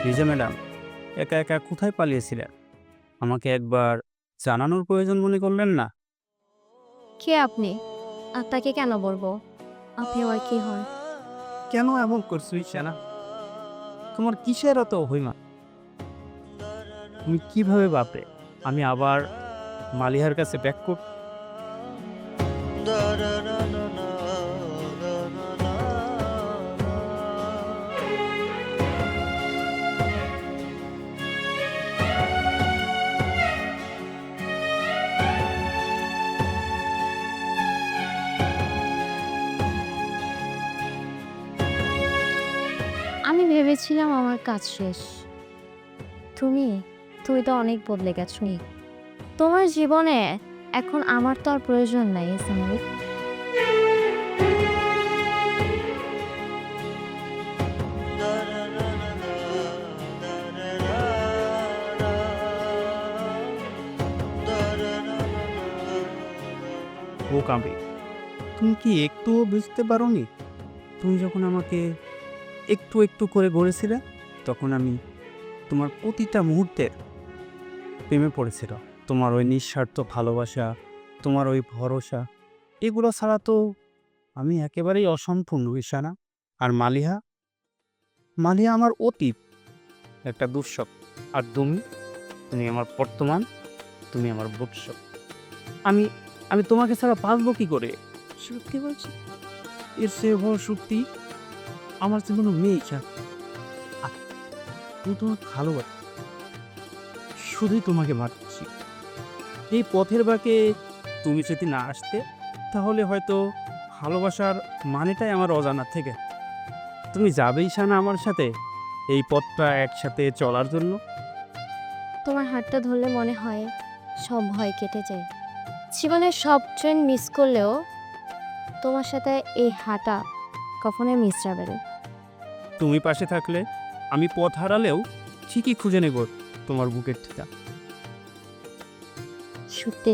Reza madam, একা একা কোথায় পালিয়েছিলেন? আমাকে একবার জানানোর প্রয়োজন মনে করলেন না? কে আপনি? আপনাকে কেন বলবো? আপনি আমার কি হয়? কেন এমন করছো ঈশানা? তোমার কিসের এত অভিমান? তুমি কিভাবে ভাবলে আমি আবার মালিহার কাছে ব্যাক করব? আমি ভেবেছিলাম আমার কাজ শেষ। তুমি তুমি তো অনেক বদলে গেছো। তোমার জীবনে এখন আমার তো আর প্রয়োজন নাই সাময়িক। ও কামড়ি, তুমি কি একটুও বুঝতে পারোনি? তুমি যখন আমাকে একটু একটু করে গড়েছিলে, তখন আমি তোমার প্রতিটা মুহূর্তের প্রেমে পড়েছিল। তোমার ওই নিঃস্বার্থ ভালোবাসা, তোমার ওই ভরসা, এগুলো ছাড়া তো আমি একেবারেই অসম্পূর্ণ ঈশানা। আর মালিহা, মালিহা আমার অতীত, একটা দুঃস্বপ্ন। আর তুমি, তুমি আমার বর্তমান, তুমি আমার ভবিষ্যৎ। আমি আমি তোমাকে ছাড়া বাঁচবো কি করে? সত্যি বলছি, এর চেয়ে বড় সত্যি আমার জীবনে নেই ঈশা। আমি তোমাকে ভালোবাসি, শুধুই তোমাকে ভালোবাসি। এই পথের বাঁকে তুমি যদি না আসতে, তাহলে হয়তো ভালোবাসার মানেটাই আমার অজানা থেকে। তুমি যাবে ঈশানা আমার সাথে এই পথটা একসাথে চলার জন্য? তোমার হাতটা ধরলে মনে হয় সব ভয় কেটে যায়। জীবনের সব ট্রেন মিস করলেও তোমার সাথে এই হাঁটা কখনোই মিস যাবে না। তুমি পাশে থাকলে আমি পথ হারালেও ঠিকই খুঁজে নেব তোমার বুকের ঠিকা। সত্যি